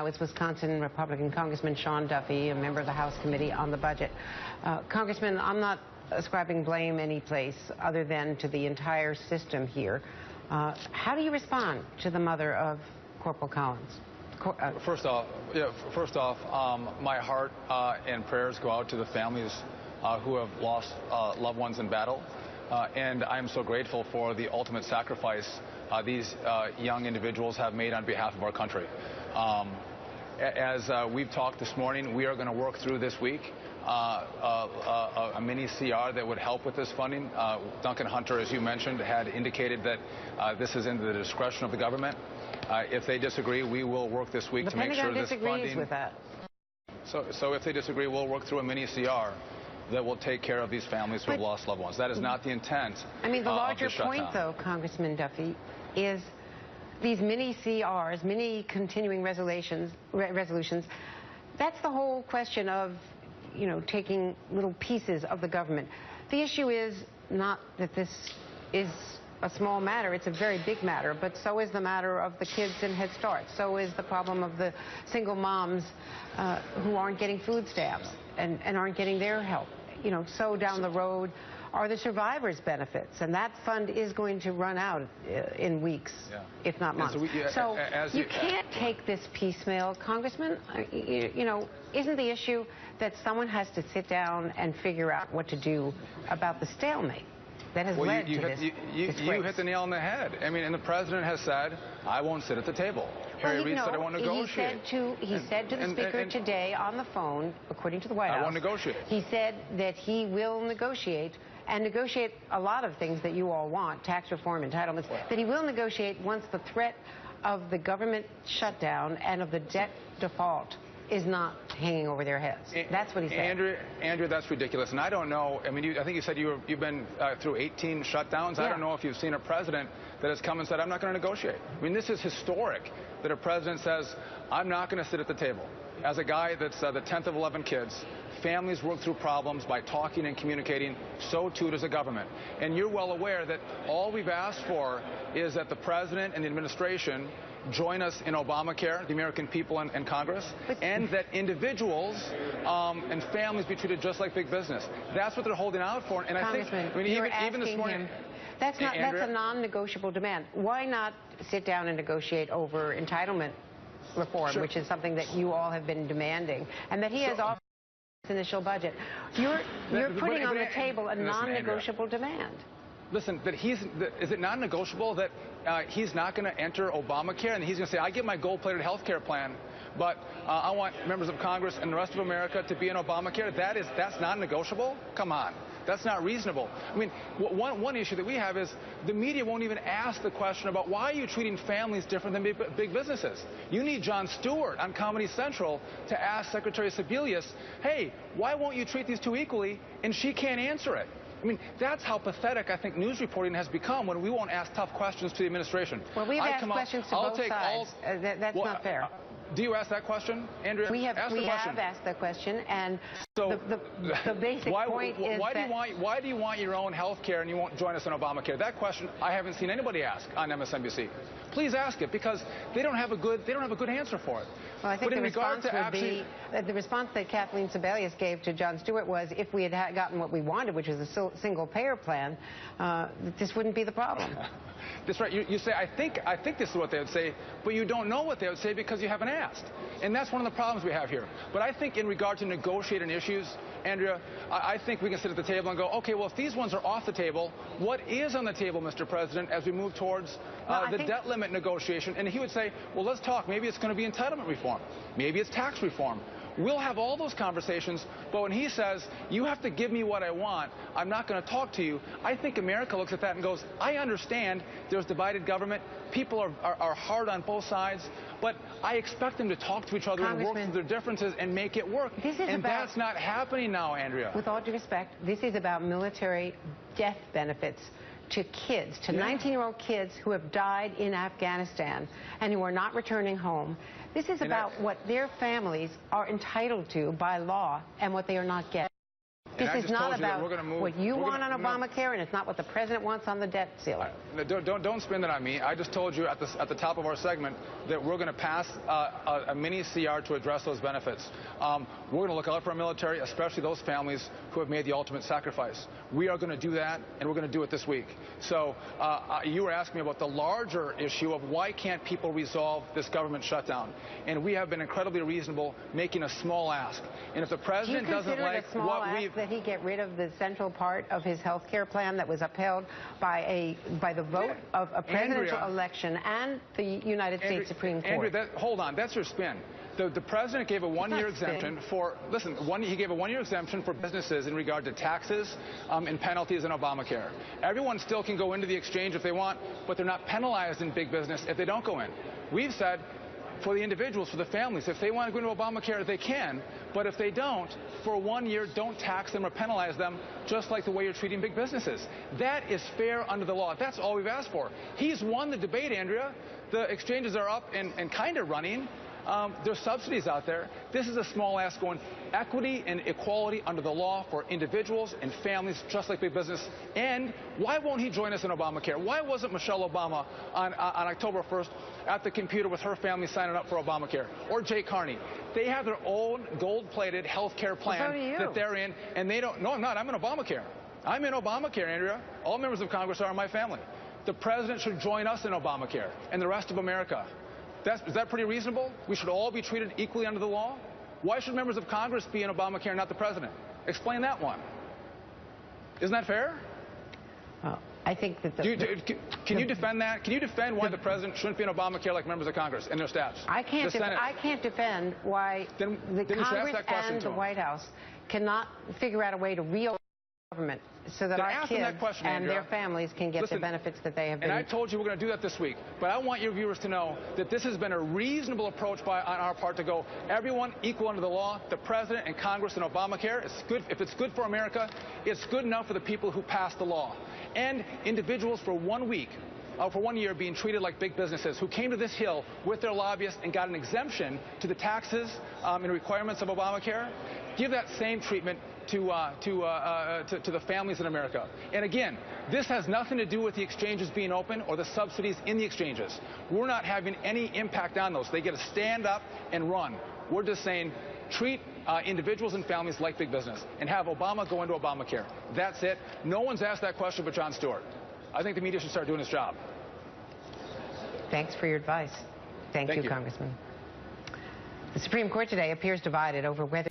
now is Wisconsin Republican Congressman Sean Duffy, a member of the House Committee on the Budget. Congressman, I'm not ascribing blame any place other than to the entire system here. How do you respond to the mother of Corporal Collins? First off, my heart and prayers go out to the families who have lost loved ones in battle. And I'm so grateful for the ultimate sacrifice these young individuals have made on behalf of our country. As we've talked this morning, we are going to work through this week a mini CR that would help with this funding. Duncan Hunter, as you mentioned, had indicated that this is in the discretion of the government. If they disagree, we will work this week to make sure this funding... with that. So if they disagree, we'll work through a mini CR that will take care of these families who have lost loved ones. That is not the intent. I mean, the larger point, though, Congressman Duffy, is these mini CRs, mini continuing resolutions, that's the whole question of, you know, taking little pieces of the government. The issue is not that this is a small matter, it's a very big matter, but so is the matter of the kids in Head Start. So is the problem of the single moms who aren't getting food stamps and aren't getting their help. You know, so down the road are the survivors' benefits, and that fund is going to run out in weeks, if not months. So you can't take this piecemeal, Congressman. You know, isn't the issue that someone has to sit down and figure out what to do about the stalemate that has led to this? You hit the nail on the head. I mean, and the president has said, I won't sit at the table. Harry Reid said, I won't negotiate. He said to the Speaker today on the phone, according to the White House, I won't negotiate. He said that he will negotiate, and negotiate a lot of things that you all want, tax reform, entitlements, that he will negotiate once the threat of the government shutdown and of the debt default is not hanging over their heads. That's what he said. Andrea, that's ridiculous. And I don't know, I mean, I think you said you've been through 18 shutdowns. Yeah. I don't know if you've seen a president that has come and said, I'm not going to negotiate. I mean, this is historic that a president says, I'm not going to sit at the table. As a guy that's the 10th of 11 kids, families work through problems by talking and communicating. So too does the government. And you're well aware that all we've asked for is that the president and the administration join us in Obamacare, the American people and Congress, and that individuals and families be treated just like big business. That's what they're holding out for. And Congressman, I think, even this morning, that's a non-negotiable demand. Why not sit down and negotiate over entitlement reform, which is something that you all have been demanding, and that he has offered in his initial budget? You're putting on the table a non-negotiable demand. Listen, is it non-negotiable that he's not going to enter Obamacare, and he's going to say, I get my gold-plated health care plan, but I want members of Congress and the rest of America to be in Obamacare? That's non-negotiable? Come on. That's not reasonable. I mean, one issue that we have is the media won't even ask the question about why are you treating families different than big businesses. You need Jon Stewart on Comedy Central to ask Secretary Sebelius, hey, why won't you treat these two equally? And she can't answer it. I mean, that's how pathetic I think news reporting has become when we won't ask tough questions to the administration. Well, we've asked questions to both sides. That's not fair. Do you ask that question, Andrea? We have asked that question, and so the basic point is why do you want your own health care and you won't join us on Obamacare? That question I haven't seen anybody ask on MSNBC. Please ask it, because they don't have a good answer for it. Well, I think the response that Kathleen Sebelius gave to Jon Stewart was, if we had gotten what we wanted, which was a single-payer plan, this wouldn't be the problem. That's right. You say, I think this is what they would say, but you don't know what they would say because you haven't asked. And that's one of the problems we have here. But I think in regard to negotiating issues, Andrea, I think we can sit at the table and go, okay, well, if these ones are off the table, what is on the table, Mr. President, as we move towards the debt limit negotiation? And he would say, well, let's talk. Maybe it's going to be entitlement reform. Maybe it's tax reform. We'll have all those conversations, but when he says, you have to give me what I want, I'm not going to talk to you, I think America looks at that and goes, I understand there's divided government, people are hard on both sides, but I expect them to talk to each other and work through their differences and make it work. That's not happening now, Andrea. With all due respect, this is about military death benefits to kids, to 19-year-old kids who have died in Afghanistan and who are not returning home. This is about what their families are entitled to by law and what they are not getting. This I is just not told you that about we're going to move. what you want on Obamacare, and it's not what the president wants on the debt ceiling. Don't spin that on me. I just told you at the top of our segment that we're going to pass a mini CR to address those benefits. We're going to look out for our military, especially those families who have made the ultimate sacrifice. We are going to do that, and we're going to do it this week. So you were asking me about the larger issue of why can't people resolve this government shutdown, and we have been incredibly reasonable, making a small ask. And if the president doesn't like what we've that he get rid of the central part of his health care plan that was upheld by the vote of a presidential election and the United States Supreme Court. Andrea, hold on, that's your spin. The president gave a one-year exemption for, listen, he gave a one-year exemption for businesses in regard to taxes and penalties in Obamacare. Everyone still can go into the exchange if they want, but they're not penalized in big business if they don't go in. We've said for the individuals, for the families, if they want to go into Obamacare, they can, but if they don't, for 1 year, don't tax them or penalize them, just like the way you're treating big businesses. That is fair under the law. That's all we've asked for. He's won the debate, Andrea. The exchanges are up and kind of running. There's subsidies out there. This is a small ask going equity and equality under the law for individuals and families, just like big business. And why won't he join us in Obamacare? Why wasn't Michelle Obama on October 1st at the computer with her family signing up for Obamacare? Or Jay Carney? They have their own gold-plated health care plan that they're in, and they don't. No, I'm not. I'm in Obamacare. I'm in Obamacare, Andrea. All members of Congress are in my family. The president should join us in Obamacare and the rest of America. Is that pretty reasonable? We should all be treated equally under the law? Why should members of Congress be in Obamacare, not the president? Explain that one. Isn't that fair? Well, I think that can you defend that? Can you defend why the president shouldn't be in Obamacare like members of Congress and their staffs? I can't defend why the Congress and the White House cannot figure out a way to reopen government so that our kids and their families can get the benefits that they have been. And I told you we're going to do that this week. But I want your viewers to know that this has been a reasonable approach on our part to go everyone equal under the law, the president and Congress and Obamacare. It's good. If it's good for America, it's good enough for the people who passed the law. And individuals for 1 week, for 1 year, being treated like big businesses who came to this Hill with their lobbyists and got an exemption to the taxes and requirements of Obamacare. Give that same treatment to the families in America. And again, this has nothing to do with the exchanges being open or the subsidies in the exchanges. We're not having any impact on those. They get to stand up and run. We're just saying treat individuals and families like big business and have Obama go into Obamacare. That's it. No one's asked that question but Jon Stewart. I think the media should start doing its job. Thanks for your advice. Thank you, Congressman. The Supreme Court today appears divided over whether